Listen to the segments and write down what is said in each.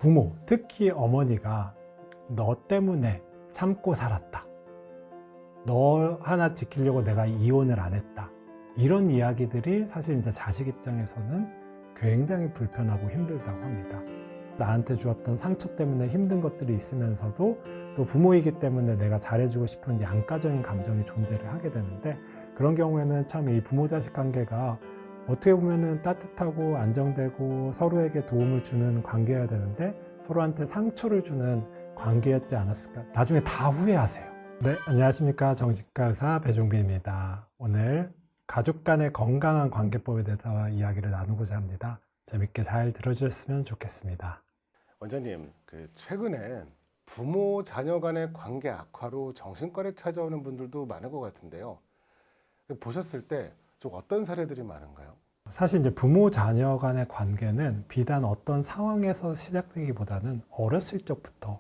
부모, 특히 어머니가 너 때문에 참고 살았다. 너 하나 지키려고 내가 이혼을 안 했다. 이런 이야기들이 사실 이제 자식 입장에서는 굉장히 불편하고 힘들다고 합니다. 나한테 주었던 상처 때문에 힘든 것들이 있으면서도 또 부모이기 때문에 내가 잘해주고 싶은 양가적인 감정이 존재를 하게 되는데, 그런 경우에는 참 이 부모 자식 관계가 어떻게 보면은 따뜻하고 안정되고 서로에게 도움을 주는 관계여야 되는데 서로한테 상처를 주는 관계였지 않았을까. 나중에 다 후회하세요. 네, 안녕하십니까. 정신과 의사 배종빈입니다. 오늘 가족 간의 건강한 관계법에 대해서 이야기를 나누고자 합니다. 재밌게 잘 들어주셨으면 좋겠습니다. 원장님, 최근에 부모 자녀 간의 관계 악화로 정신과를 찾아오는 분들도 많은 것 같은데요. 보셨을 때 좀 어떤 사례들이 많은가요? 사실 이제 부모 자녀 간의 관계는 비단 어떤 상황에서 시작되기보다는 어렸을 적부터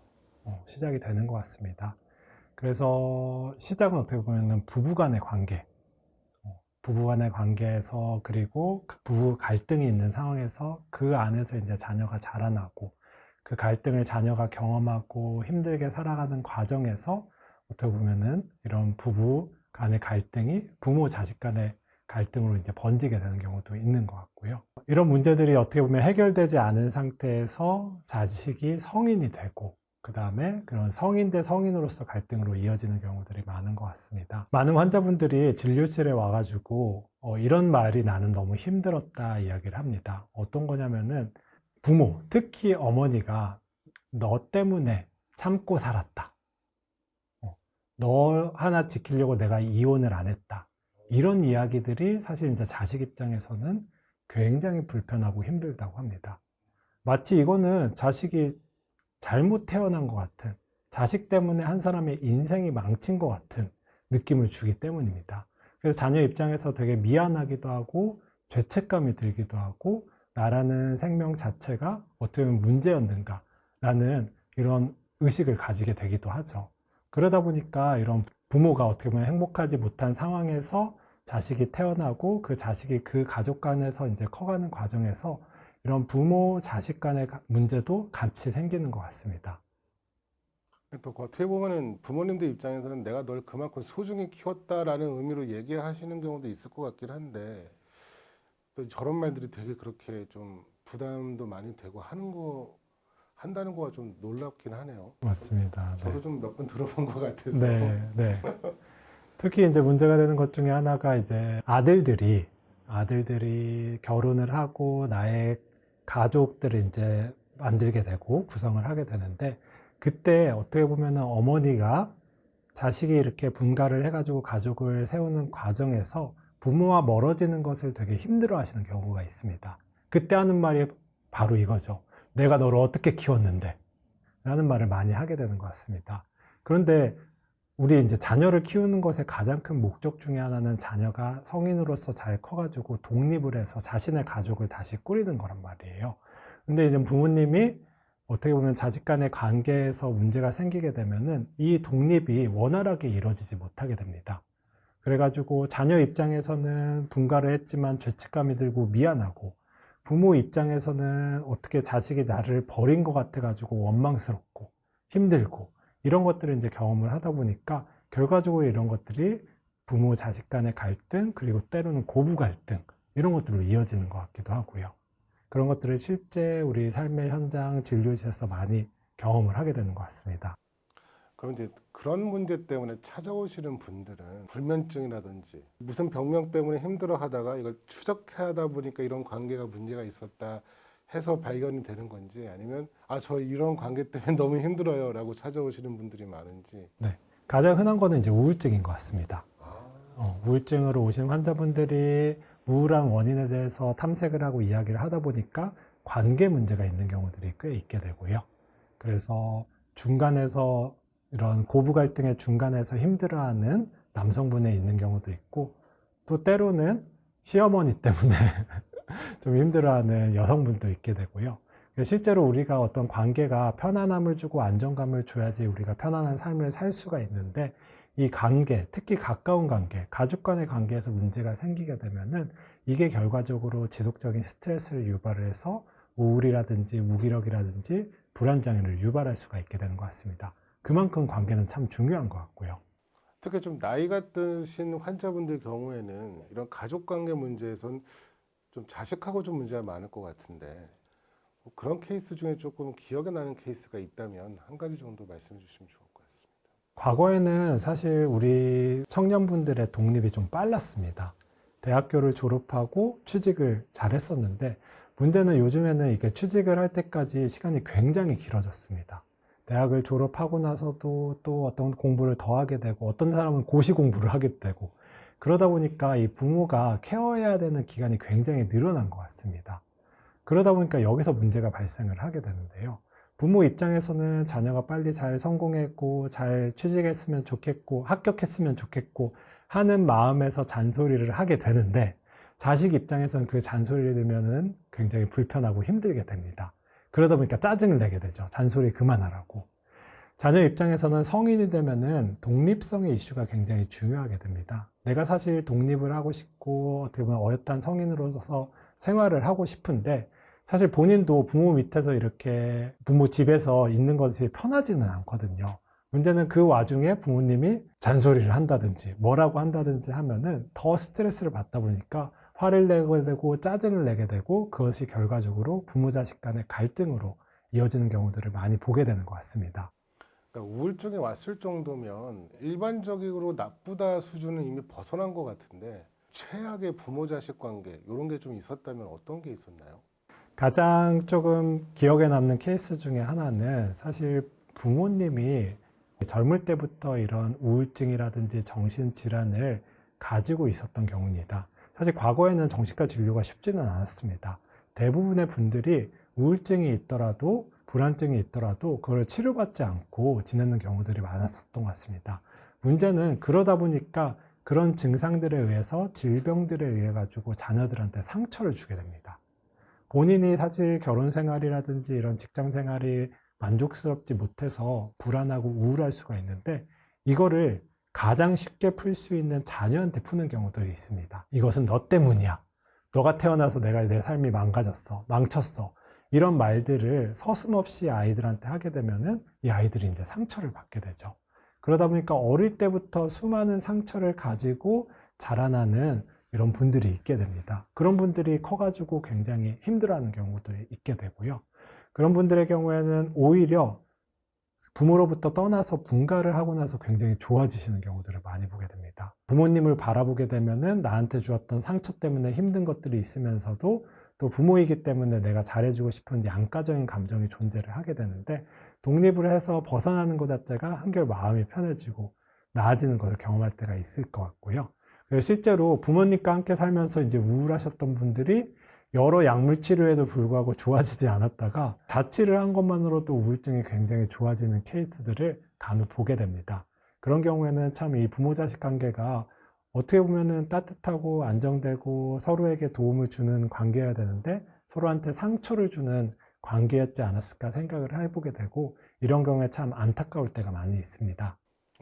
시작이 되는 것 같습니다. 그래서 시작은 어떻게 보면 부부 간의 관계, 부부 간의 관계에서, 그리고 부부 갈등이 있는 상황에서 그 안에서 이제 자녀가 자라나고, 그 갈등을 자녀가 경험하고 힘들게 살아가는 과정에서 어떻게 보면은 이런 부부 간의 갈등이 부모 자식 간의 갈등으로 이제 번지게 되는 경우도 있는 것 같고요. 이런 문제들이 어떻게 보면 해결되지 않은 상태에서 자식이 성인이 되고, 그 다음에 그런 성인 대 성인으로서 갈등으로 이어지는 경우들이 많은 것 같습니다. 많은 환자분들이 진료실에 와가지고 이런 말이 나는 너무 힘들었다 이야기를 합니다. 어떤 거냐면은 부모, 특히 어머니가 너 때문에 참고 살았다. 너 하나 지키려고 내가 이혼을 안 했다. 이런 이야기들이 사실 이제 자식 입장에서는 굉장히 불편하고 힘들다고 합니다. 마치 이거는 자식이 잘못 태어난 것 같은, 자식 때문에 한 사람의 인생이 망친 것 같은 느낌을 주기 때문입니다. 그래서 자녀 입장에서 되게 미안하기도 하고 죄책감이 들기도 하고, 나라는 생명 자체가 어떻게 보면 문제였는가 라는 이런 의식을 가지게 되기도 하죠. 그러다 보니까 이런 부모가 어떻게 보면 행복하지 못한 상황에서 자식이 태어나고, 그 자식이 그 가족 간에서 이제 커가는 과정에서 이런 부모 자식 간의 문제도 같이 생기는 것 같습니다. 또 어떻게 보면은 부모님들 입장에서는 내가 널 그만큼 소중히 키웠다라는 의미로 얘기하시는 경우도 있을 것 같긴 한데, 또 저런 말들이 되게 그렇게 좀 부담도 많이 되고 한다는 거가 좀 놀랍긴 하네요. 맞습니다. 저도 네. 좀 몇 번 들어본 것 같아서. 네. 특히 이제 문제가 되는 것 중에 하나가 이제 아들들이 결혼을 하고 나의 가족들을 이제 만들게 되고 구성을 하게 되는데, 그때 어떻게 보면은 어머니가 자식이 이렇게 분가를 해가지고 가족을 세우는 과정에서 부모와 멀어지는 것을 되게 힘들어 하시는 경우가 있습니다. 그때 하는 말이 바로 이거죠. 내가 너를 어떻게 키웠는데? 라는 말을 많이 하게 되는 것 같습니다. 그런데 우리 이제 자녀를 키우는 것의 가장 큰 목적 중에 하나는 자녀가 성인으로서 잘 커가지고 독립을 해서 자신의 가족을 다시 꾸리는 거란 말이에요. 근데 이제 부모님이 어떻게 보면 자식 간의 관계에서 문제가 생기게 되면은 이 독립이 원활하게 이루어지지 못하게 됩니다. 그래가지고 자녀 입장에서는 분가를 했지만 죄책감이 들고 미안하고, 부모 입장에서는 어떻게 자식이 나를 버린 것 같아가지고 원망스럽고 힘들고, 이런 것들을 이제 경험을 하다 보니까 결과적으로 이런 것들이 부모 자식 간의 갈등, 그리고 때로는 고부 갈등, 이런 것들로 이어지는 것 같기도 하고요. 그런 것들을 실제 우리 삶의 현장 진료실에서 많이 경험을 하게 되는 것 같습니다. 그럼 이제 그런 문제 때문에 찾아오시는 분들은 불면증이라든지 무슨 병명 때문에 힘들어 하다가 이걸 추적하다 보니까 이런 관계가 문제가 있었다 해서 발견이 되는 건지, 아니면 저 이런 관계 때문에 너무 힘들어요 라고 찾아오시는 분들이 많은지. 네. 가장 흔한 거는 이제 우울증인 것 같습니다. 우울증으로 오신 환자분들이 우울한 원인에 대해서 탐색을 하고 이야기를 하다 보니까 관계 문제가 있는 경우들이 꽤 있게 되고요. 그래서 중간에서 이런 고부 갈등의 중간에서 힘들어하는 남성분에 있는 경우도 있고, 또 때로는 시어머니 때문에 좀 힘들어하는 여성분도 있게 되고요. 실제로 우리가 어떤 관계가 편안함을 주고 안정감을 줘야지 우리가 편안한 삶을 살 수가 있는데, 이 관계, 특히 가까운 관계, 가족 간의 관계에서 문제가 생기게 되면은 이게 결과적으로 지속적인 스트레스를 유발을 해서 우울이라든지 무기력이라든지 불안장애를 유발할 수가 있게 되는 것 같습니다. 그만큼 관계는 참 중요한 것 같고요. 특히 좀 나이가 드신 환자분들 경우에는 이런 가족관계 문제에선 좀 자식하고 좀 문제가 많을 것 같은데 그런 케이스 중에 조금 기억에 나는 케이스가 있다면 한 가지 정도 말씀해 주시면 좋을 것 같습니다. 과거에는 사실 우리 청년분들의 독립이 좀 빨랐습니다. 대학교를 졸업하고 취직을 잘했었는데 문제는 요즘에는 이게 취직을 할 때까지 시간이 굉장히 길어졌습니다. 대학을 졸업하고 나서도 또 어떤 공부를 더 하게 되고 어떤 사람은 고시 공부를 하게 되고 그러다 보니까 이 부모가 케어해야 되는 기간이 굉장히 늘어난 것 같습니다. 그러다 보니까 여기서 문제가 발생을 하게 되는데요. 부모 입장에서는 자녀가 빨리 잘 성공했고 잘 취직했으면 좋겠고 합격했으면 좋겠고 하는 마음에서 잔소리를 하게 되는데 자식 입장에서는 그 잔소리를 들으면 굉장히 불편하고 힘들게 됩니다. 그러다 보니까 짜증을 내게 되죠. 잔소리 그만하라고. 자녀 입장에서는 성인이 되면은 독립성의 이슈가 굉장히 중요하게 됩니다. 내가 사실 독립을 하고 싶고 어떻게 보면 어엿한 성인으로서 생활을 하고 싶은데 사실 본인도 부모 밑에서 이렇게 부모 집에서 있는 것이 편하지는 않거든요. 문제는 그 와중에 부모님이 잔소리를 한다든지 뭐라고 한다든지 하면은 더 스트레스를 받다 보니까 화를 내게 되고 짜증을 내게 되고 그것이 결과적으로 부모 자식 간의 갈등으로 이어지는 경우들을 많이 보게 되는 것 같습니다. 그러니까 우울증이 왔을 정도면 일반적으로 나쁘다 수준은 이미 벗어난 것 같은데 최악의 부모 자식 관계 이런 게 좀 있었다면 어떤 게 있었나요? 가장 조금 기억에 남는 케이스 중에 하나는 사실 부모님이 젊을 때부터 이런 우울증이라든지 정신질환을 가지고 있었던 경우입니다. 사실 과거에는 정신과 진료가 쉽지는 않았습니다. 대부분의 분들이 우울증이 있더라도 불안증이 있더라도 그걸 치료받지 않고 지내는 경우들이 많았었던 것 같습니다. 문제는 그러다 보니까 그런 증상들에 의해서 질병들에 의해 가지고 자녀들한테 상처를 주게 됩니다. 본인이 사실 결혼 생활이라든지 이런 직장 생활이 만족스럽지 못해서 불안하고 우울할 수가 있는데 이거를 가장 쉽게 풀 수 있는 자녀한테 푸는 경우들이 있습니다. 이것은 너 때문이야. 너가 태어나서 내가 내 삶이 망가졌어. 망쳤어. 이런 말들을 서슴없이 아이들한테 하게 되면은 이 아이들이 이제 상처를 받게 되죠. 그러다 보니까 어릴 때부터 수많은 상처를 가지고 자라나는 이런 분들이 있게 됩니다. 그런 분들이 커가지고 굉장히 힘들어하는 경우도 있게 되고요. 그런 분들의 경우에는 오히려 부모로부터 떠나서 분가를 하고 나서 굉장히 좋아지시는 경우들을 많이 보게 됩니다. 부모님을 바라보게 되면은 나한테 주었던 상처 때문에 힘든 것들이 있으면서도 또 부모이기 때문에 내가 잘해주고 싶은 양가적인 감정이 존재를 하게 되는데 독립을 해서 벗어나는 것 자체가 한결 마음이 편해지고 나아지는 것을 경험할 때가 있을 것 같고요. 그래서 실제로 부모님과 함께 살면서 이제 우울하셨던 분들이 여러 약물 치료에도 불구하고 좋아지지 않았다가 자취를 한 것만으로도 우울증이 굉장히 좋아지는 케이스들을 간혹 보게 됩니다. 그런 경우에는 참 이 부모 자식 관계가 어떻게 보면은 따뜻하고 안정되고 서로에게 도움을 주는 관계여야 되는데 서로한테 상처를 주는 관계였지 않았을까 생각을 해보게 되고 이런 경우에 참 안타까울 때가 많이 있습니다.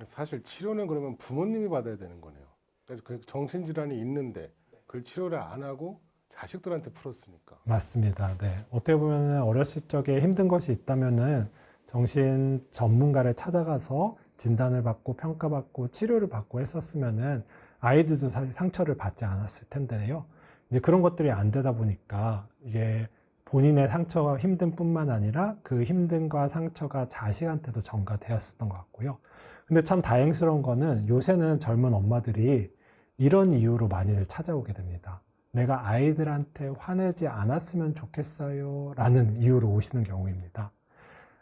사실 치료는 그러면 부모님이 받아야 되는 거네요. 그래서 그 정신질환이 있는데 그걸 치료를 안 하고 자식들한테 풀었으니까. 맞습니다. 네. 어떻게 보면 어렸을 적에 힘든 것이 있다면은 정신 전문가를 찾아가서 진단을 받고 평가받고 치료를 받고 했었으면은 아이들도 사실 상처를 받지 않았을 텐데요. 이제 그런 것들이 안 되다 보니까 이게 본인의 상처가 힘든 뿐만 아니라 그 힘듦과 상처가 자식한테도 전가되었었던 것 같고요. 근데 참 다행스러운 거는 요새는 젊은 엄마들이 이런 이유로 많이들 찾아오게 됩니다. 내가 아이들한테 화내지 않았으면 좋겠어요 라는 이유로 오시는 경우입니다.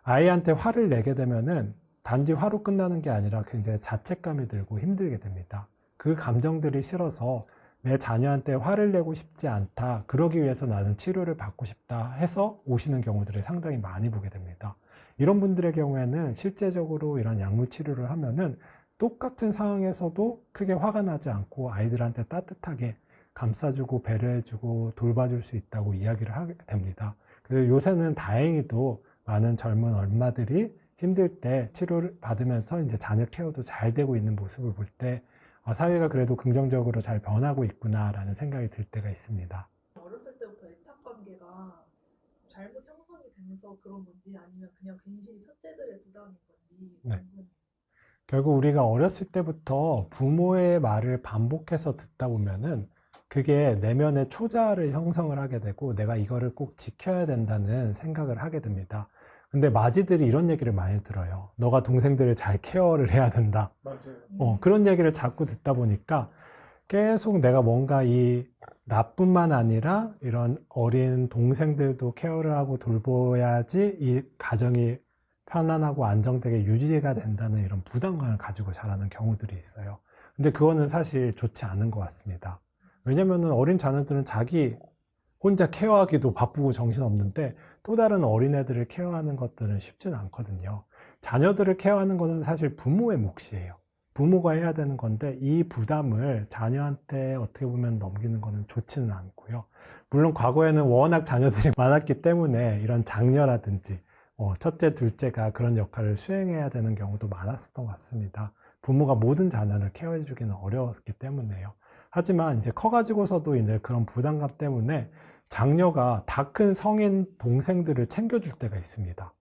아이한테 화를 내게 되면은 단지 화로 끝나는 게 아니라 굉장히 자책감이 들고 힘들게 됩니다. 그 감정들이 싫어서 내 자녀한테 화를 내고 싶지 않다. 그러기 위해서 나는 치료를 받고 싶다 해서 오시는 경우들을 상당히 많이 보게 됩니다. 이런 분들의 경우에는 실제적으로 이런 약물 치료를 하면은 똑같은 상황에서도 크게 화가 나지 않고 아이들한테 따뜻하게 감싸주고 배려해주고 돌봐줄 수 있다고 이야기를 하게 됩니다. 그래서 요새는 다행히도 많은 젊은 엄마들이 힘들 때 치료를 받으면서 이제 자녀 케어도 잘 되고 있는 모습을 볼 때 사회가 그래도 긍정적으로 잘 변하고 있구나라는 생각이 들 때가 있습니다. 어렸을 때부터 애착 관계가 잘 있으면서 그런 건지 아니면 그냥 괜시리 첫째들의 부담인 건지 네. 궁금해요. 결국 우리가 어렸을 때부터 부모의 말을 반복해서 듣다 보면은 그게 내면의 초자아를 형성을 하게 되고 내가 이거를 꼭 지켜야 된다는 생각을 하게 됩니다. 근데 마지들이 이런 얘기를 많이 들어요. 너가 동생들을 잘 케어를 해야 된다. 맞아요. 그런 얘기를 자꾸 듣다 보니까 계속 내가 뭔가 이 나뿐만 아니라 이런 어린 동생들도 케어를 하고 돌봐야지 이 가정이 편안하고 안정되게 유지가 된다는 이런 부담감을 가지고 자라는 경우들이 있어요. 근데 그거는 사실 좋지 않은 것 같습니다. 왜냐면은 어린 자녀들은 자기 혼자 케어하기도 바쁘고 정신없는데 또 다른 어린애들을 케어하는 것들은 쉽지는 않거든요. 자녀들을 케어하는 것은 사실 부모의 몫이에요. 부모가 해야 되는 건데 이 부담을 자녀한테 어떻게 보면 넘기는 것은 좋지는 않고요. 물론 과거에는 워낙 자녀들이 많았기 때문에 이런 장녀라든지 첫째, 둘째가 그런 역할을 수행해야 되는 경우도 많았었던 것 같습니다. 부모가 모든 자녀를 케어해 주기는 어려웠기 때문에요. 하지만 이제 커가지고서도 이제 그런 부담감 때문에 장녀가 다 큰 성인 동생들을 챙겨줄 때가 있습니다.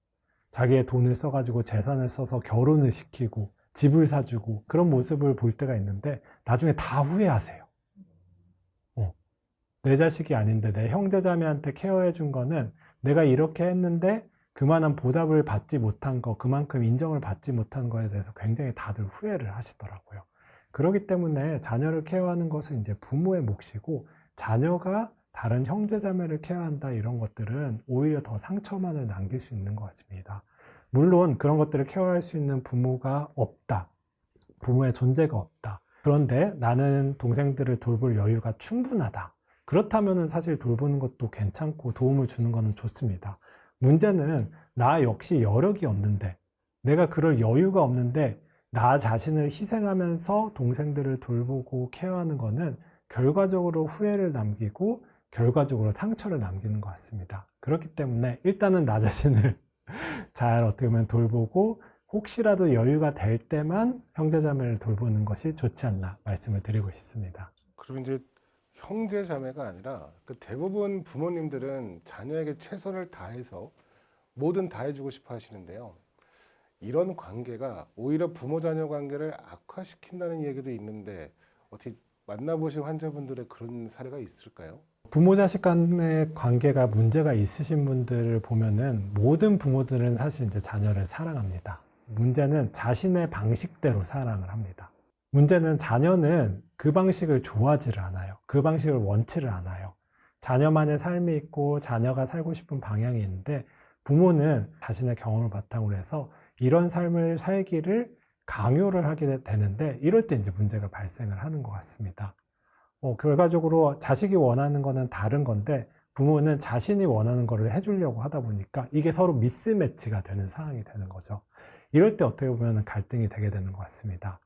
자기의 돈을 써가지고 재산을 써서 결혼을 시키고 집을 사주고 그런 모습을 볼 때가 있는데 나중에 다 후회하세요. 내 자식이 아닌데 내 형제자매한테 케어해 준 거는 내가 이렇게 했는데 그만한 보답을 받지 못한 거, 그만큼 인정을 받지 못한 거에 대해서 굉장히 다들 후회를 하시더라고요. 그렇기 때문에 자녀를 케어하는 것은 이제 부모의 몫이고 자녀가 다른 형제자매를 케어한다 이런 것들은 오히려 더 상처만을 남길 수 있는 것 같습니다. 물론 그런 것들을 케어할 수 있는 부모가 없다. 부모의 존재가 없다. 그런데 나는 동생들을 돌볼 여유가 충분하다. 그렇다면 사실 돌보는 것도 괜찮고 도움을 주는 것은 좋습니다. 문제는 나 역시 여력이 없는데 내가 그럴 여유가 없는데 나 자신을 희생하면서 동생들을 돌보고 케어하는 것은 결과적으로 후회를 남기고 결과적으로 상처를 남기는 것 같습니다. 그렇기 때문에 일단은 나 자신을 잘 어떻게 보면 돌보고 혹시라도 여유가 될 때만 형제자매를 돌보는 것이 좋지 않나 말씀을 드리고 싶습니다. 그리고 이제 형제 자매가 아니라 그 대부분 부모님들은 자녀에게 최선을 다해서 뭐든 다 해주고 싶어 하시는데요. 이런 관계가 오히려 부모 자녀 관계를 악화시킨다는 얘기도 있는데 어떻게 만나보신 환자분들의 그런 사례가 있을까요? 부모 자식 간의 관계가 문제가 있으신 분들을 보면은 모든 부모들은 사실 이제 자녀를 사랑합니다. 문제는 자신의 방식대로 사랑을 합니다. 문제는 자녀는 그 방식을 좋아하지를 않아요. 그 방식을 원치를 않아요. 자녀만의 삶이 있고 자녀가 살고 싶은 방향이 있는데 부모는 자신의 경험을 바탕으로 해서 이런 삶을 살기를 강요를 하게 되는데 이럴 때 이제 문제가 발생을 하는 것 같습니다. 결과적으로 자식이 원하는 거는 다른 건데 부모는 자신이 원하는 거를 해주려고 하다 보니까 이게 서로 미스매치가 되는 상황이 되는 거죠. 이럴 때 어떻게 보면 갈등이 되게 되는 것 같습니다.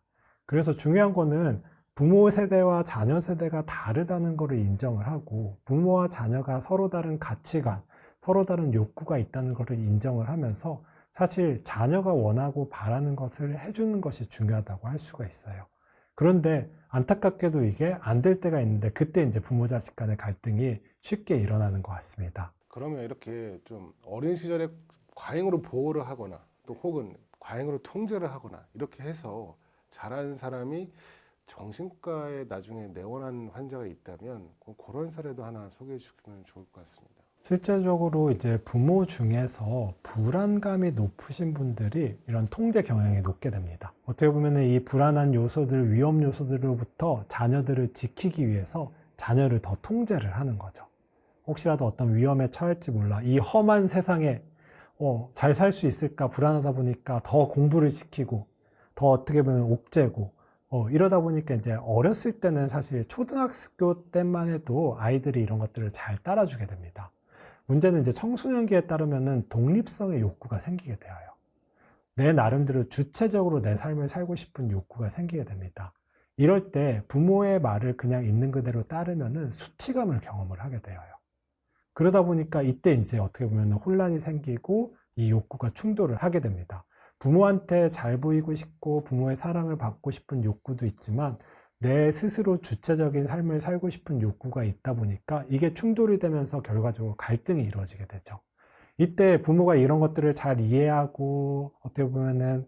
그래서 중요한 거는 부모 세대와 자녀 세대가 다르다는 것을 인정을 하고 부모와 자녀가 서로 다른 가치관, 서로 다른 욕구가 있다는 것을 인정을 하면서 사실 자녀가 원하고 바라는 것을 해주는 것이 중요하다고 할 수가 있어요. 그런데 안타깝게도 이게 안 될 때가 있는데 그때 이제 부모 자식 간의 갈등이 쉽게 일어나는 것 같습니다. 그러면 이렇게 좀 어린 시절에 과잉으로 보호를 하거나 또 혹은 과잉으로 통제를 하거나 이렇게 해서 자란 사람이 정신과에 나중에 내원한 환자가 있다면 그런 사례도 하나 소개해 주시면 좋을 것 같습니다. 실제적으로 이제 부모 중에서 불안감이 높으신 분들이 이런 통제 경향이 높게 됩니다. 어떻게 보면 이 불안한 요소들, 위험 요소들로부터 자녀들을 지키기 위해서 자녀를 더 통제를 하는 거죠. 혹시라도 어떤 위험에 처할지 몰라. 이 험한 세상에 잘 살 수 있을까 불안하다 보니까 더 공부를 시키고 더 어떻게 보면 옥죄고 이러다 보니까 이제 어렸을 때는 사실 초등학교 때만 해도 아이들이 이런 것들을 잘 따라주게 됩니다. 문제는 이제 청소년기에 따르면은 독립성의 욕구가 생기게 되어요. 내 나름대로 주체적으로 내 삶을 살고 싶은 욕구가 생기게 됩니다. 이럴 때 부모의 말을 그냥 있는 그대로 따르면은 수치감을 경험을 하게 되어요. 그러다 보니까 이때 이제 어떻게 보면 혼란이 생기고 이 욕구가 충돌을 하게 됩니다. 부모한테 잘 보이고 싶고 부모의 사랑을 받고 싶은 욕구도 있지만 내 스스로 주체적인 삶을 살고 싶은 욕구가 있다 보니까 이게 충돌이 되면서 결과적으로 갈등이 이루어지게 되죠. 이때 부모가 이런 것들을 잘 이해하고 어떻게 보면은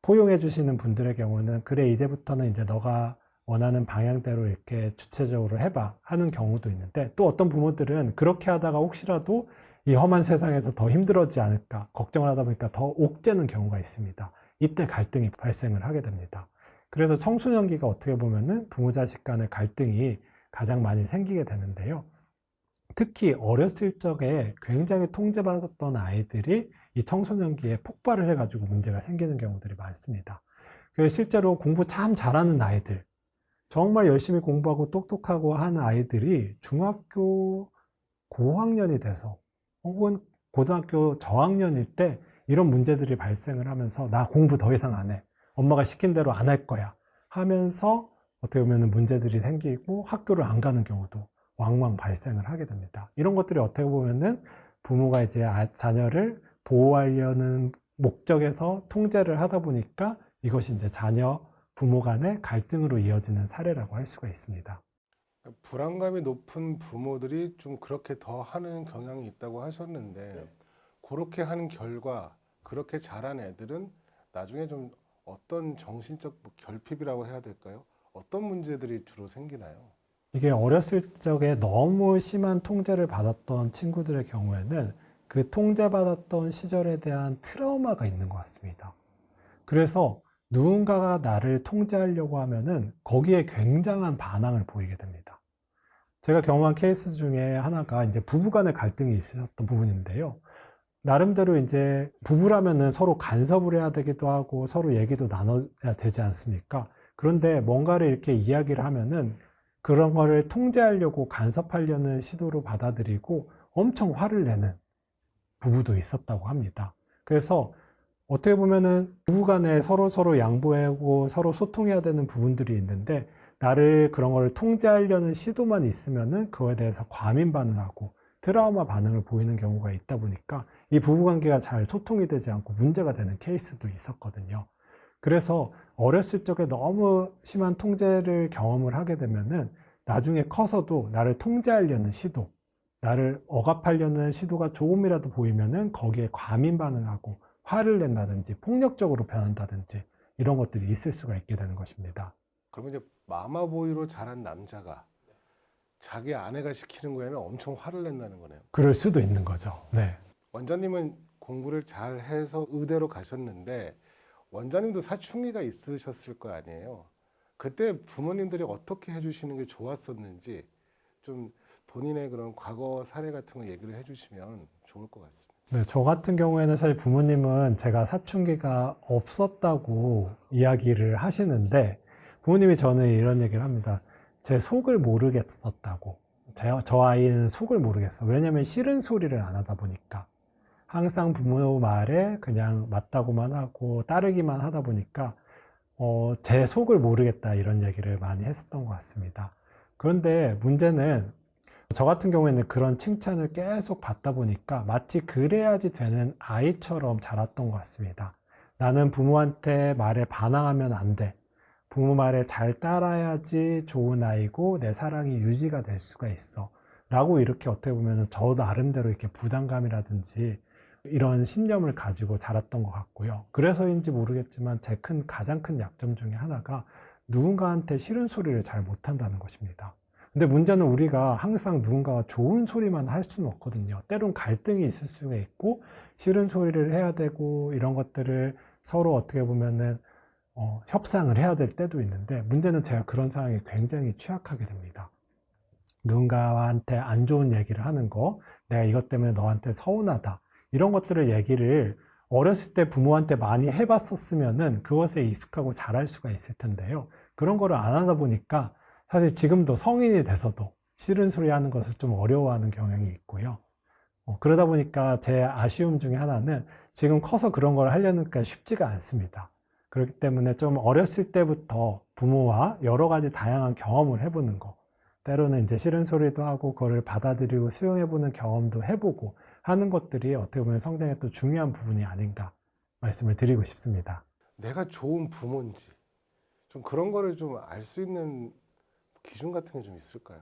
포용해 주시는 분들의 경우는 그래 이제부터는 이제 너가 원하는 방향대로 이렇게 주체적으로 해봐 하는 경우도 있는데, 또 어떤 부모들은 그렇게 하다가 혹시라도 이 험한 세상에서 더 힘들어지지 않을까 걱정을 하다 보니까 더 옥죄는 경우가 있습니다. 이때 갈등이 발생을 하게 됩니다. 그래서 청소년기가 어떻게 보면은 부모 자식 간의 갈등이 가장 많이 생기게 되는데요. 특히 어렸을 적에 굉장히 통제받았던 아이들이 이 청소년기에 폭발을 해가지고 문제가 생기는 경우들이 많습니다. 그래서 실제로 공부 참 잘하는 아이들, 정말 열심히 공부하고 똑똑하고 하는 아이들이 중학교 고학년이 돼서 혹은 고등학교 저학년일 때 이런 문제들이 발생을 하면서 나 공부 더 이상 안 해. 엄마가 시킨 대로 안 할 거야. 하면서 어떻게 보면 문제들이 생기고 학교를 안 가는 경우도 왕왕 발생을 하게 됩니다. 이런 것들이 어떻게 보면은 부모가 이제 자녀를 보호하려는 목적에서 통제를 하다 보니까 이것이 이제 자녀 부모 간의 갈등으로 이어지는 사례라고 할 수가 있습니다. 불안감이 높은 부모들이 좀 그렇게 더 하는 경향이 있다고 하셨는데, 그렇게 한 결과 그렇게 자란 애들은 나중에 좀 어떤 정신적 결핍이라고 해야 될까요? 어떤 문제들이 주로 생기나요? 이게 어렸을 적에 너무 심한 통제를 받았던 친구들의 경우에는 그 통제받았던 시절에 대한 트라우마가 있는 것 같습니다. 그래서 누군가가 나를 통제하려고 하면은 거기에 굉장한 반항을 보이게 됩니다. 제가 경험한 케이스 중에 하나가 이제 부부 간의 갈등이 있으셨던 부분인데요. 나름대로 이제 부부라면은 서로 간섭을 해야 되기도 하고 서로 얘기도 나눠야 되지 않습니까? 그런데 뭔가를 이렇게 이야기를 하면은 그런 거를 통제하려고 간섭하려는 시도로 받아들이고 엄청 화를 내는 부부도 있었다고 합니다. 그래서 어떻게 보면은 부부간에 서로 양보하고 서로 소통해야 되는 부분들이 있는데, 나를 그런 걸 통제하려는 시도만 있으면은 그거에 대해서 과민 반응하고 트라우마 반응을 보이는 경우가 있다 보니까 이 부부관계가 잘 소통이 되지 않고 문제가 되는 케이스도 있었거든요. 그래서 어렸을 적에 너무 심한 통제를 경험을 하게 되면은 나중에 커서도 나를 통제하려는 시도, 나를 억압하려는 시도가 조금이라도 보이면은 거기에 과민 반응하고 화를 낸다든지 폭력적으로 변한다든지 이런 것들이 있을 수가 있게 되는 것입니다. 그러면 이제 마마보이로 자란 남자가 자기 아내가 시키는 거에는 엄청 화를 낸다는 거네요. 그럴 수도 있는 거죠. 네. 원장님은 공부를 잘 해서 의대로 가셨는데, 원장님도 사춘기가 있으셨을 거 아니에요. 그때 부모님들이 어떻게 해주시는 게 좋았었는지 좀 본인의 그런 과거 사례 같은 거 얘기를 해주시면 좋을 것 같습니다. 네, 저 같은 경우에는 사실 부모님은 제가 사춘기가 없었다고 이야기를 하시는데, 부모님이 저는 이런 얘기를 합니다. 제 속을 모르겠었다고. 저 아이는 속을 모르겠어. 왜냐면 싫은 소리를 안 하다 보니까. 항상 부모 말에 그냥 맞다고만 하고 따르기만 하다 보니까 제 속을 모르겠다 이런 얘기를 많이 했었던 것 같습니다. 그런데 문제는 저 같은 경우에는 그런 칭찬을 계속 받다 보니까 마치 그래야지 되는 아이처럼 자랐던 것 같습니다. 나는 부모한테 말에 반항하면 안 돼. 부모 말에 잘 따라야지 좋은 아이고 내 사랑이 유지가 될 수가 있어. 라고 이렇게 어떻게 보면 저 나름대로 이렇게 부담감이라든지 이런 신념을 가지고 자랐던 것 같고요. 그래서인지 모르겠지만 제 가장 큰 약점 중에 하나가 누군가한테 싫은 소리를 잘 못한다는 것입니다. 근데 문제는 우리가 항상 누군가가 좋은 소리만 할 수는 없거든요. 때론 갈등이 있을 수가 있고 싫은 소리를 해야 되고 이런 것들을 서로 어떻게 보면은 협상을 해야 될 때도 있는데, 문제는 제가 그런 상황에 굉장히 취약하게 됩니다. 누군가한테 안 좋은 얘기를 하는 거, 내가 이것 때문에 너한테 서운하다, 이런 것들을 얘기를 어렸을 때 부모한테 많이 해봤었으면은 그것에 익숙하고 잘할 수가 있을 텐데요. 그런 거를 안 하다 보니까 사실 지금도 성인이 돼서도 싫은 소리 하는 것을 좀 어려워하는 경향이 있고요. 그러다 보니까 제 아쉬움 중에 하나는 지금 커서 그런 걸 하려니까 쉽지가 않습니다. 그렇기 때문에 좀 어렸을 때부터 부모와 여러 가지 다양한 경험을 해보는 거, 때로는 이제 싫은 소리도 하고 그거를 받아들이고 수용해보는 경험도 해보고 하는 것들이 어떻게 보면 성장의 또 중요한 부분이 아닌가 말씀을 드리고 싶습니다. 내가 좋은 부모인지 좀 그런 거를 좀 알 수 있는 기준 같은 게 좀 있을까요?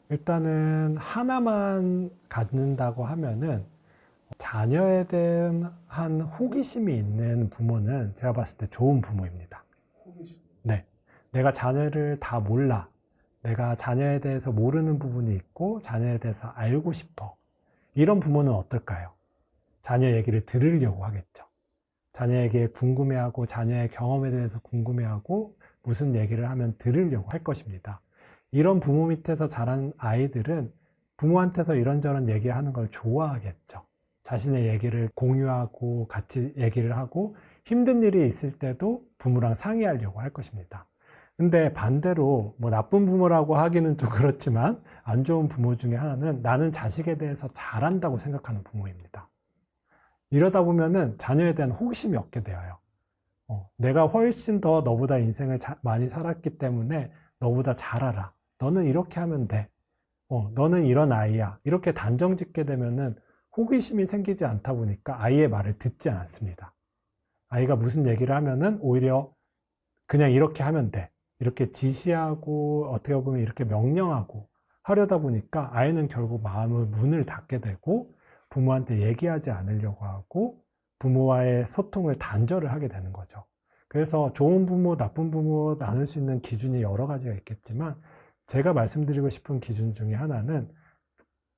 일단은 하나만 갖는다고 하면은 자녀에 대한 호기심이 있는 부모는 제가 봤을 때 좋은 부모입니다. 네. 내가 자녀를 다 몰라. 내가 자녀에 대해서 모르는 부분이 있고 자녀에 대해서 알고 싶어. 이런 부모는 어떨까요? 자녀 얘기를 들으려고 하겠죠. 자녀에게 궁금해하고 자녀의 경험에 대해서 궁금해하고 무슨 얘기를 하면 들으려고 할 것입니다. 이런 부모 밑에서 자란 아이들은 부모한테서 이런저런 얘기하는 걸 좋아하겠죠. 자신의 얘기를 공유하고 같이 얘기를 하고 힘든 일이 있을 때도 부모랑 상의하려고 할 것입니다. 근데 반대로 뭐 나쁜 부모라고 하기는 좀 그렇지만 안 좋은 부모 중에 하나는 나는 자식에 대해서 잘한다고 생각하는 부모입니다. 이러다 보면은 자녀에 대한 호기심이 없게 되어요. 내가 훨씬 더 너보다 인생을 많이 살았기 때문에 너보다 잘 알아. 너는 이렇게 하면 돼. 너는 이런 아이야. 이렇게 단정 짓게 되면은 호기심이 생기지 않다 보니까 아이의 말을 듣지 않습니다. 아이가 무슨 얘기를 하면은 오히려 그냥 이렇게 하면 돼. 이렇게 지시하고 어떻게 보면 이렇게 명령하고 하려다 보니까 아이는 결국 마음의 문을 닫게 되고 부모한테 얘기하지 않으려고 하고 부모와의 소통을 단절을 하게 되는 거죠. 그래서 좋은 부모, 나쁜 부모 나눌 수 있는 기준이 여러 가지가 있겠지만 제가 말씀드리고 싶은 기준 중에 하나는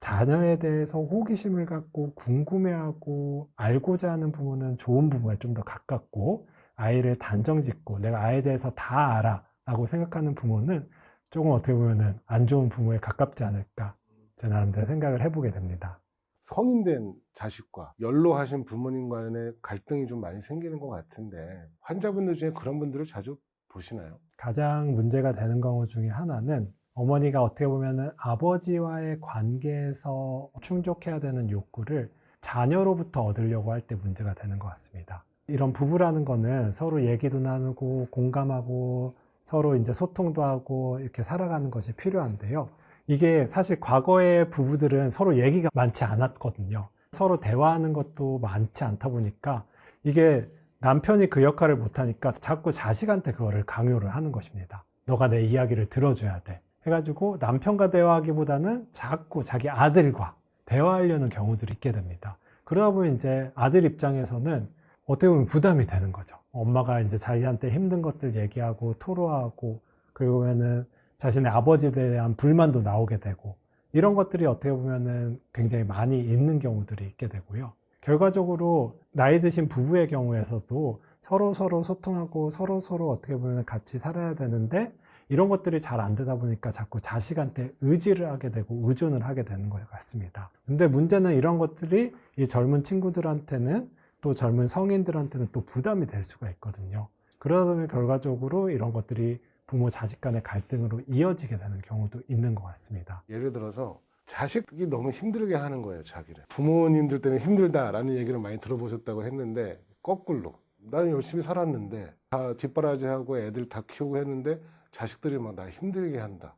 자녀에 대해서 호기심을 갖고 궁금해하고 알고자 하는 부모는 좋은 부모에 좀 더 가깝고 아이를 단정 짓고 내가 아이에 대해서 다 알아 라고 생각하는 부모는 조금 어떻게 보면은 안 좋은 부모에 가깝지 않을까 제 나름대로 생각을 해보게 됩니다. 성인된 자식과 연로하신 부모님 간의 갈등이 좀 많이 생기는 것 같은데 환자분들 중에 그런 분들을 자주 보시나요? 가장 문제가 되는 경우 중에 하나는 어머니가 어떻게 보면은 아버지와의 관계에서 충족해야 되는 욕구를 자녀로부터 얻으려고 할 때 문제가 되는 것 같습니다. 이런 부부라는 거는 서로 얘기도 나누고 공감하고 서로 이제 소통도 하고 이렇게 살아가는 것이 필요한데요. 이게 사실 과거의 부부들은 서로 얘기가 많지 않았거든요. 서로 대화하는 것도 많지 않다 보니까 이게 남편이 그 역할을 못하니까 자꾸 자식한테 그거를 강요를 하는 것입니다. 너가 내 이야기를 들어줘야 돼. 해가지고 남편과 대화하기보다는 자꾸 자기 아들과 대화하려는 경우들이 있게 됩니다. 그러다 보면 이제 아들 입장에서는 어떻게 보면 부담이 되는 거죠. 엄마가 이제 자기한테 힘든 것들 얘기하고 토로하고 그러면은 자신의 아버지에 대한 불만도 나오게 되고 이런 것들이 어떻게 보면은 굉장히 많이 있는 경우들이 있게 되고요. 결과적으로 나이 드신 부부의 경우에서도 서로 소통하고 서로 어떻게 보면 같이 살아야 되는데 이런 것들이 잘 안 되다 보니까 자꾸 자식한테 의지를 하게 되고 의존을 하게 되는 것 같습니다. 근데 문제는 이런 것들이 이 젊은 친구들한테는 또 젊은 성인들한테는 또 부담이 될 수가 있거든요. 그러다 보면 결과적으로 이런 것들이 부모 자식 간의 갈등으로 이어지게 되는 경우도 있는 것 같습니다. 예를 들어서 자식이 너무 힘들게 하는 거예요, 자기를. 부모님들 때문에 힘들다라는 얘기를 많이 들어보셨다고 했는데 거꾸로 나는 열심히 살았는데 다 뒷바라지하고 애들 다 키우고 했는데 자식들이 막 나 힘들게 한다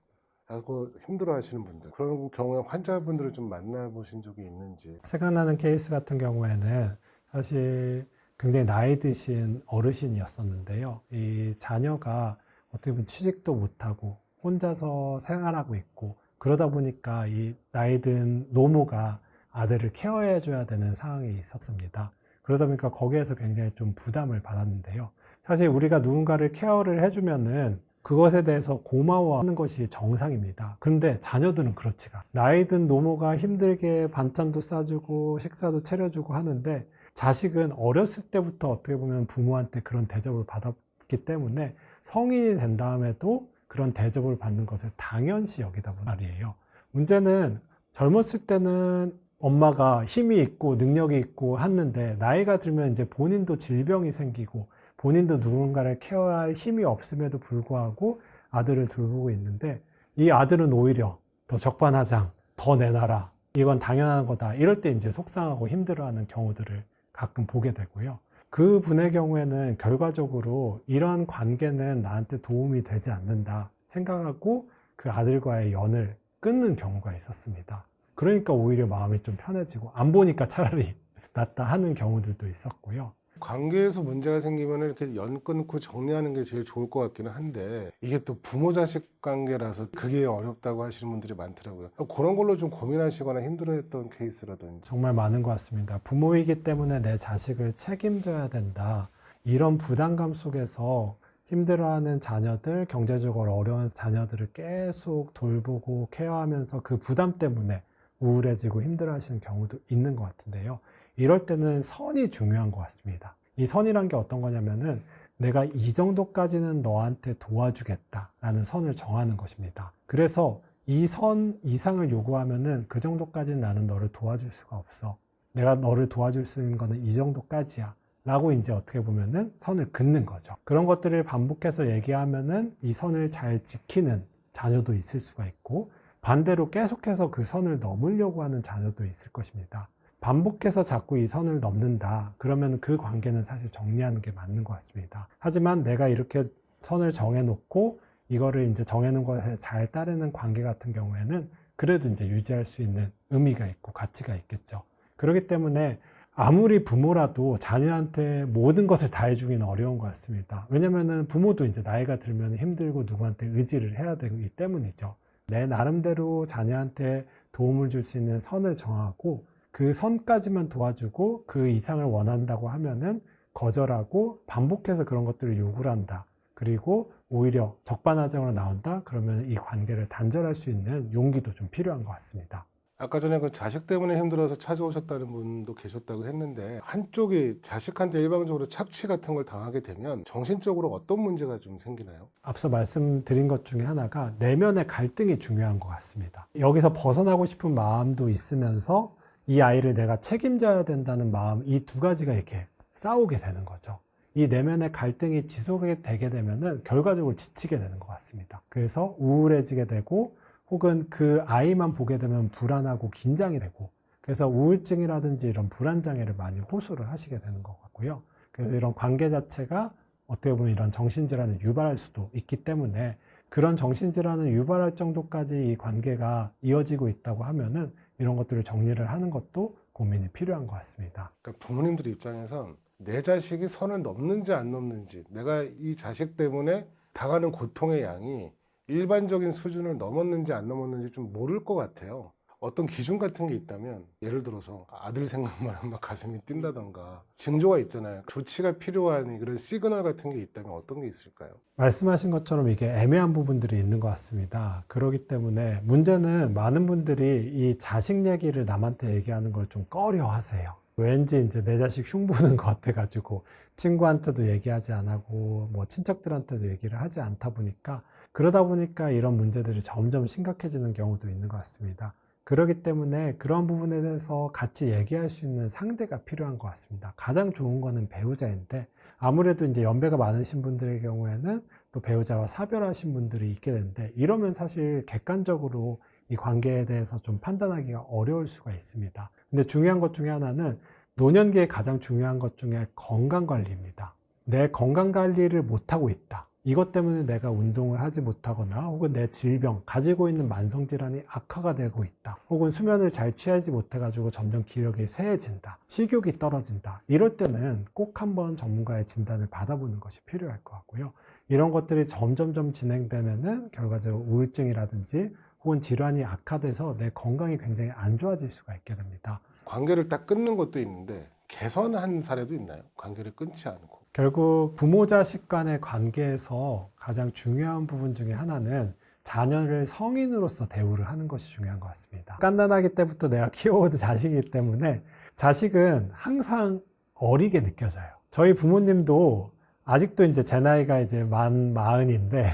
하고 힘들어 하시는 분들, 그런 경우에 환자분들을 좀 만나보신 적이 있는지. 생각나는 케이스 같은 경우에는 사실 굉장히 나이 드신 어르신이었었는데요. 이 자녀가 어떻게 보면 취직도 못하고 혼자서 생활하고 있고 그러다 보니까 이 나이 든 노모가 아들을 케어해 줘야 되는 상황이 있었습니다. 그러다 보니까 거기에서 굉장히 좀 부담을 받았는데요. 사실 우리가 누군가를 케어를 해주면은 그것에 대해서 고마워하는 것이 정상입니다. 그런데 자녀들은 그렇지가 않아요. 나이 든 노모가 힘들게 반찬도 싸주고 식사도 차려주고 하는데 자식은 어렸을 때부터 어떻게 보면 부모한테 그런 대접을 받았기 때문에 성인이 된 다음에도 그런 대접을 받는 것을 당연시 여기다 보니 말이에요. 문제는 젊었을 때는 엄마가 힘이 있고 능력이 있고 했는데 나이가 들면 이제 본인도 질병이 생기고 본인도 누군가를 케어할 힘이 없음에도 불구하고 아들을 돌보고 있는데 이 아들은 오히려 더 적반하장, 더 내놔라. 이건 당연한 거다. 이럴 때 이제 속상하고 힘들어하는 경우들을 가끔 보게 되고요. 그 분의 경우에는 결과적으로 이런 관계는 나한테 도움이 되지 않는다 생각하고 그 아들과의 연을 끊는 경우가 있었습니다. 그러니까 오히려 마음이 좀 편해지고 안 보니까 차라리 낫다 하는 경우들도 있었고요. 관계에서 문제가 생기면 이렇게 연 끊고 정리하는 게 제일 좋을 것 같기는 한데 이게 또 부모 자식 관계라서 그게 어렵다고 하시는 분들이 많더라고요. 그런 걸로 좀 고민하시거나 힘들어했던 케이스라든지. 정말 많은 것 같습니다. 부모이기 때문에 내 자식을 책임져야 된다. 이런 부담감 속에서 힘들어하는 자녀들, 경제적으로 어려운 자녀들을 계속 돌보고 케어하면서 그 부담 때문에 우울해지고 힘들어하시는 경우도 있는 것 같은데요. 이럴 때는 선이 중요한 것 같습니다. 이 선이란 게 어떤 거냐면은 내가 이 정도까지는 너한테 도와주겠다라는 선을 정하는 것입니다. 그래서 이 선 이상을 요구하면은 그 정도까지는 나는 너를 도와줄 수가 없어. 내가 너를 도와줄 수 있는 거는 이 정도까지야. 라고 이제 어떻게 보면은 선을 긋는 거죠. 그런 것들을 반복해서 얘기하면은 이 선을 잘 지키는 자녀도 있을 수가 있고 반대로 계속해서 그 선을 넘으려고 하는 자녀도 있을 것입니다. 반복해서 자꾸 이 선을 넘는다. 그러면 그 관계는 사실 정리하는 게 맞는 것 같습니다. 하지만 내가 이렇게 선을 정해놓고 이거를 이제 정해놓은 것에 잘 따르는 관계 같은 경우에는 그래도 이제 유지할 수 있는 의미가 있고 가치가 있겠죠. 그렇기 때문에 아무리 부모라도 자녀한테 모든 것을 다 해주기는 어려운 것 같습니다. 왜냐면은 부모도 이제 나이가 들면 힘들고 누구한테 의지를 해야 되기 때문이죠. 내 나름대로 자녀한테 도움을 줄 수 있는 선을 정하고 그 선까지만 도와주고 그 이상을 원한다고 하면은 거절하고 반복해서 그런 것들을 요구를 한다. 그리고 오히려 적반하장으로 나온다. 그러면 이 관계를 단절할 수 있는 용기도 좀 필요한 것 같습니다. 아까 전에 그 자식 때문에 힘들어서 찾아오셨다는 분도 계셨다고 했는데 한쪽이 자식한테 일방적으로 착취 같은 걸 당하게 되면 정신적으로 어떤 문제가 좀 생기나요? 앞서 말씀드린 것 중에 하나가 내면의 갈등이 중요한 것 같습니다. 여기서 벗어나고 싶은 마음도 있으면서 이 아이를 내가 책임져야 된다는 마음, 이 두 가지가 이렇게 싸우게 되는 거죠. 이 내면의 갈등이 지속이 되게 되면은 결과적으로 지치게 되는 것 같습니다. 그래서 우울해지게 되고 혹은 그 아이만 보게 되면 불안하고 긴장이 되고 그래서 우울증이라든지 이런 불안장애를 많이 호소를 하시게 되는 것 같고요. 그래서 이런 관계 자체가 어떻게 보면 이런 정신질환을 유발할 수도 있기 때문에 그런 정신질환을 유발할 정도까지 이 관계가 이어지고 있다고 하면은 이런 것들을 정리를 하는 것도 고민이 필요한 것 같습니다. 그러니까 부모님들 입장에선 내 자식이 선을 넘는지 안 넘는지 내가 이 자식 때문에 당하는 고통의 양이 일반적인 수준을 넘었는지 안 넘었는지 좀 모를 것 같아요. 어떤 기준 같은 게 있다면 예를 들어서 아들 생각만 하면 막 가슴이 뛴다던가 징조가 있잖아요. 조치가 필요한 그런 시그널 같은 게 있다면 어떤 게 있을까요? 말씀하신 것처럼 이게 애매한 부분들이 있는 것 같습니다. 그렇기 때문에 문제는 많은 분들이 이 자식 얘기를 남한테 얘기하는 걸 좀 꺼려 하세요. 왠지 이제 내 자식 흉보는 것 같아가지고 친구한테도 얘기하지 안 하고 뭐 친척들한테도 얘기를 하지 않다 보니까 그러다 보니까 이런 문제들이 점점 심각해지는 경우도 있는 것 같습니다. 그렇기 때문에 그런 부분에 대해서 같이 얘기할 수 있는 상대가 필요한 것 같습니다. 가장 좋은 거는 배우자인데 아무래도 이제 연배가 많으신 분들의 경우에는 또 배우자와 사별하신 분들이 있게 되는데 이러면 사실 객관적으로 이 관계에 대해서 좀 판단하기가 어려울 수가 있습니다. 근데 중요한 것 중에 하나는 노년기에 가장 중요한 것 중에 건강관리입니다. 내 건강관리를 못하고 있다. 이것 때문에 내가 운동을 하지 못하거나 혹은 내 질병, 가지고 있는 만성질환이 악화가 되고 있다. 혹은 수면을 잘 취하지 못해가지고 점점 기력이 쇠해진다. 식욕이 떨어진다. 이럴 때는 꼭 한번 전문가의 진단을 받아보는 것이 필요할 것 같고요. 이런 것들이 점점점 진행되면은 결과적으로 우울증이라든지 혹은 질환이 악화돼서 내 건강이 굉장히 안 좋아질 수가 있게 됩니다. 관계를 딱 끊는 것도 있는데 개선한 사례도 있나요? 관계를 끊지 않고. 결국 부모 자식 간의 관계에서 가장 중요한 부분 중에 하나는 자녀를 성인으로서 대우를 하는 것이 중요한 것 같습니다. 깐난아기 때부터 내가 키워온 자식이기 때문에 자식은 항상 어리게 느껴져요. 저희 부모님도 아직도 이제 제 나이가 이제 마흔인데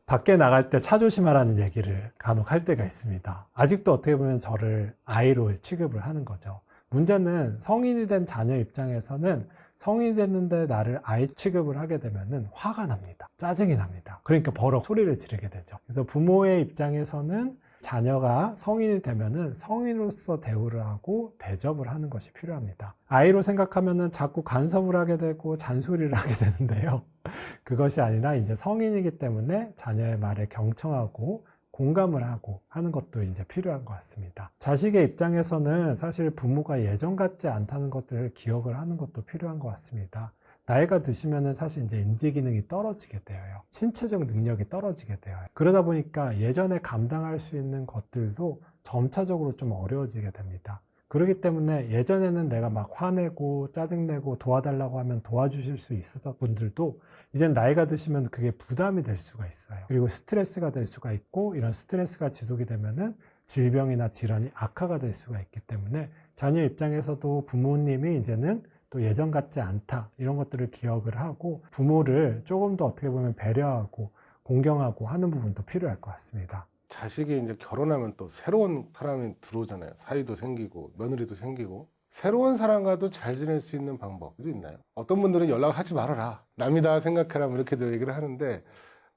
밖에 나갈 때 차 조심하라는 얘기를 간혹 할 때가 있습니다. 아직도 어떻게 보면 저를 아이로 취급을 하는 거죠. 문제는 성인이 된 자녀 입장에서는 성인이 됐는데 나를 아이 취급을 하게 되면은 화가 납니다. 짜증이 납니다. 그러니까 버럭 소리를 지르게 되죠. 그래서 부모의 입장에서는 자녀가 성인이 되면은 성인으로서 대우를 하고 대접을 하는 것이 필요합니다. 아이로 생각하면은 자꾸 간섭을 하게 되고 잔소리를 하게 되는데요. 그것이 아니라 이제 성인이기 때문에 자녀의 말에 경청하고 공감을 하고 하는 것도 이제 필요한 것 같습니다. 자식의 입장에서는 사실 부모가 예전 같지 않다는 것들을 기억을 하는 것도 필요한 것 같습니다. 나이가 드시면은 사실 이제 인지 기능이 떨어지게 되어요. 신체적 능력이 떨어지게 되어요. 그러다 보니까 예전에 감당할 수 있는 것들도 점차적으로 좀 어려워지게 됩니다. 그렇기 때문에 예전에는 내가 막 화내고 짜증내고 도와달라고 하면 도와주실 수 있었던 분들도 이젠 나이가 드시면 그게 부담이 될 수가 있어요. 그리고 스트레스가 될 수가 있고, 이런 스트레스가 지속이 되면은 질병이나 질환이 악화가 될 수가 있기 때문에 자녀 입장에서도 부모님이 이제는 또 예전 같지 않다, 이런 것들을 기억을 하고 부모를 조금 더 어떻게 보면 배려하고 공경하고 하는 부분도 필요할 것 같습니다. 자식이 이제 결혼하면 또 새로운 사람이 들어오잖아요. 사위도 생기고 며느리도 생기고. 새로운 사람과도 잘 지낼 수 있는 방법도 있나요? 어떤 분들은 연락하지 말아라, 남이다 생각해라, 뭐 이렇게도 얘기를 하는데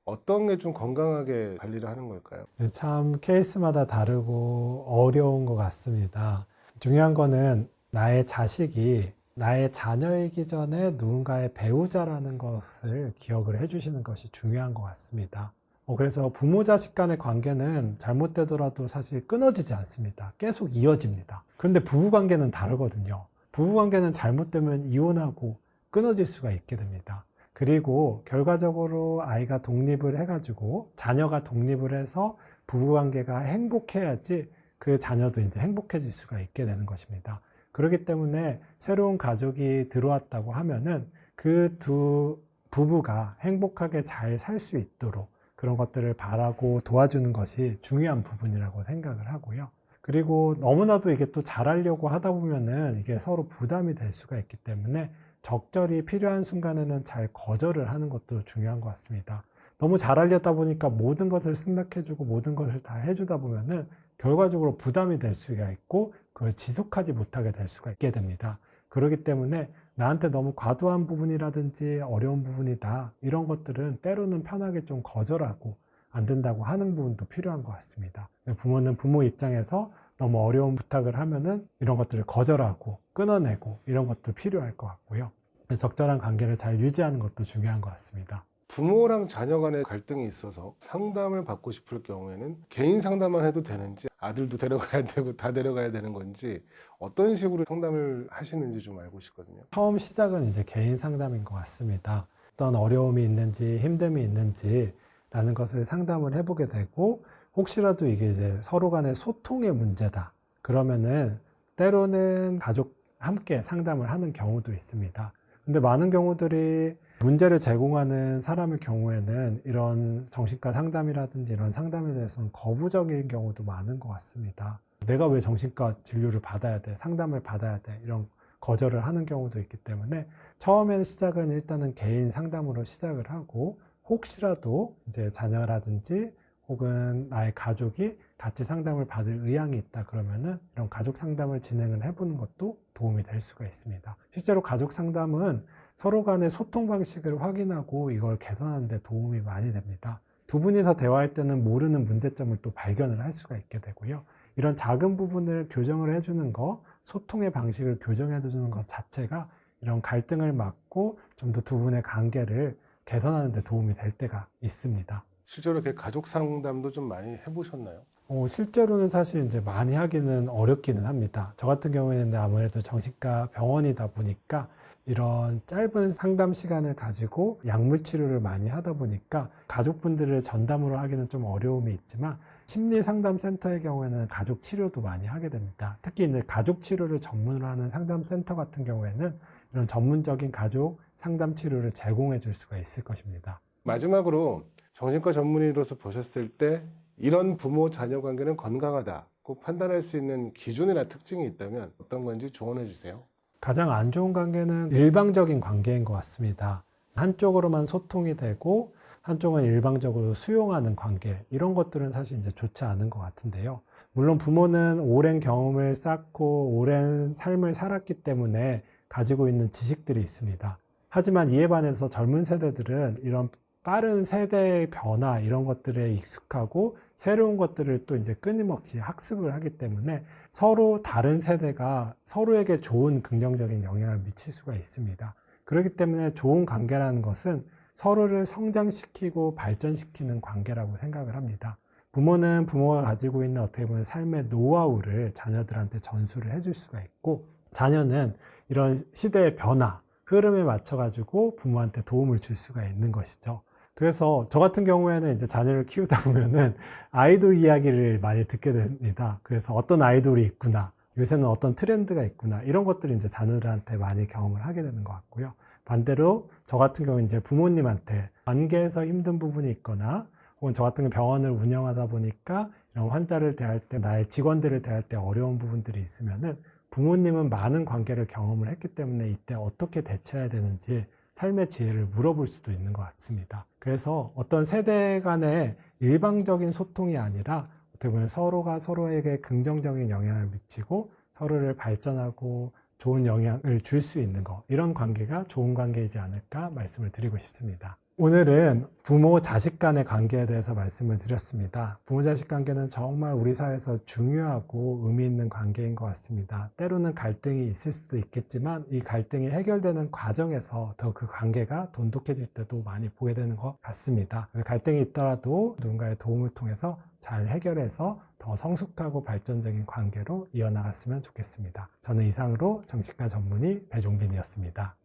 어떤 게 좀 건강하게 관리를 하는 걸까요? 참 케이스마다 다르고 어려운 것 같습니다. 중요한 거는 나의 자식이 나의 자녀이기 전에 누군가의 배우자라는 것을 기억을 해주시는 것이 중요한 것 같습니다. 그래서 부모 자식 간의 관계는 잘못되더라도 사실 끊어지지 않습니다. 계속 이어집니다. 그런데 부부 관계는 다르거든요. 부부 관계는 잘못되면 이혼하고 끊어질 수가 있게 됩니다. 그리고 결과적으로 아이가 독립을 해가지고 자녀가 독립을 해서 부부 관계가 행복해야지 그 자녀도 이제 행복해질 수가 있게 되는 것입니다. 그렇기 때문에 새로운 가족이 들어왔다고 하면은 그 두 부부가 행복하게 잘 살 수 있도록 그런 것들을 바라고 도와주는 것이 중요한 부분이라고 생각을 하고요. 그리고 너무나도 이게 또 잘하려고 하다 보면은 이게 서로 부담이 될 수가 있기 때문에 적절히 필요한 순간에는 잘 거절을 하는 것도 중요한 것 같습니다. 너무 잘하려다 보니까 모든 것을 승낙해주고 모든 것을 다 해주다 보면은 결과적으로 부담이 될 수가 있고 그걸 지속하지 못하게 될 수가 있게 됩니다. 그렇기 때문에 나한테 너무 과도한 부분이라든지 어려운 부분이다, 이런 것들은 때로는 편하게 좀 거절하고 안 된다고 하는 부분도 필요한 것 같습니다. 부모는 부모 입장에서 너무 어려운 부탁을 하면은 이런 것들을 거절하고 끊어내고 이런 것도 필요할 것 같고요. 적절한 관계를 잘 유지하는 것도 중요한 것 같습니다. 부모랑 자녀 간의 갈등이 있어서 상담을 받고 싶을 경우에는 개인 상담만 해도 되는지, 아들도 데려가야 되고 다 데려가야 되는 건지, 어떤 식으로 상담을 하시는지 좀 알고 싶거든요. 처음 시작은 이제 개인 상담인 것 같습니다. 어떤 어려움이 있는지 힘듦이 있는지 라는 것을 상담을 해보게 되고, 혹시라도 이게 이제 서로 간의 소통의 문제다 그러면은 때로는 가족 함께 상담을 하는 경우도 있습니다. 근데 많은 경우들이 문제를 제공하는 사람의 경우에는 이런 정신과 상담이라든지 이런 상담에 대해서는 거부적인 경우도 많은 것 같습니다. 내가 왜 정신과 진료를 받아야 돼? 상담을 받아야 돼? 이런 거절을 하는 경우도 있기 때문에 처음에는 시작은 일단은 개인 상담으로 시작을 하고, 혹시라도 이제 자녀라든지 혹은 나의 가족이 같이 상담을 받을 의향이 있다 그러면은 이런 가족 상담을 진행을 해보는 것도 도움이 될 수가 있습니다. 실제로 가족 상담은 서로 간의 소통 방식을 확인하고 이걸 개선하는 데 도움이 많이 됩니다. 두 분이서 대화할 때는 모르는 문제점을 또 발견을 할 수가 있게 되고요. 이런 작은 부분을 교정을 해주는 거, 소통의 방식을 교정해 주는 것 자체가 이런 갈등을 막고 좀 더 두 분의 관계를 개선하는 데 도움이 될 때가 있습니다. 실제로 이렇게 가족 상담도 좀 많이 해보셨나요? 실제로는 사실 이제 많이 하기는 어렵기는 합니다. 저 같은 경우에는 아무래도 정신과 병원이다 보니까 이런 짧은 상담 시간을 가지고 약물 치료를 많이 하다 보니까 가족분들을 전담으로 하기는 좀 어려움이 있지만, 심리 상담 센터의 경우에는 가족 치료도 많이 하게 됩니다. 특히 이제 가족 치료를 전문으로 하는 상담 센터 같은 경우에는 이런 전문적인 가족 상담 치료를 제공해 줄 수가 있을 것입니다. 마지막으로 정신과 전문의로서 보셨을 때 이런 부모 자녀 관계는 건강하다고 판단할 수 있는 기준이나 특징이 있다면 어떤 건지 조언해 주세요. 가장 안 좋은 관계는 일방적인 관계인 것 같습니다. 한쪽으로만 소통이 되고 한쪽은 일방적으로 수용하는 관계, 이런 것들은 사실 이제 좋지 않은 것 같은데요. 물론 부모는 오랜 경험을 쌓고 오랜 삶을 살았기 때문에 가지고 있는 지식들이 있습니다. 하지만 이에 반해서 젊은 세대들은 이런 빠른 세대의 변화, 이런 것들에 익숙하고 새로운 것들을 또 이제 끊임없이 학습을 하기 때문에 서로 다른 세대가 서로에게 좋은 긍정적인 영향을 미칠 수가 있습니다. 그렇기 때문에 좋은 관계라는 것은 서로를 성장시키고 발전시키는 관계라고 생각을 합니다. 부모는 부모가 가지고 있는 어떻게 보면 삶의 노하우를 자녀들한테 전수를 해줄 수가 있고, 자녀는 이런 시대의 변화, 흐름에 맞춰가지고 부모한테 도움을 줄 수가 있는 것이죠. 그래서 저 같은 경우에는 이제 자녀를 키우다 보면은 아이돌 이야기를 많이 듣게 됩니다. 그래서 어떤 아이돌이 있구나, 요새는 어떤 트렌드가 있구나, 이런 것들을 이제 자녀들한테 많이 경험을 하게 되는 것 같고요. 반대로 저 같은 경우는 이제 부모님한테 관계에서 힘든 부분이 있거나, 혹은 저 같은 경우 병원을 운영하다 보니까 이런 환자를 대할 때, 나의 직원들을 대할 때 어려운 부분들이 있으면은 부모님은 많은 관계를 경험을 했기 때문에 이때 어떻게 대처해야 되는지 삶의 지혜를 물어볼 수도 있는 것 같습니다. 그래서 어떤 세대 간의 일방적인 소통이 아니라 어떻게 보면 서로가 서로에게 긍정적인 영향을 미치고 서로를 발전하고 좋은 영향을 줄 수 있는 것, 이런 관계가 좋은 관계이지 않을까 말씀을 드리고 싶습니다. 오늘은 부모 자식 간의 관계에 대해서 말씀을 드렸습니다. 부모 자식 관계는 정말 우리 사회에서 중요하고 의미 있는 관계인 것 같습니다. 때로는 갈등이 있을 수도 있겠지만 이 갈등이 해결되는 과정에서 더 그 관계가 돈독해질 때도 많이 보게 되는 것 같습니다. 갈등이 있더라도 누군가의 도움을 통해서 잘 해결해서 더 성숙하고 발전적인 관계로 이어나갔으면 좋겠습니다. 저는 이상으로 정신과 전문의 배종빈이었습니다.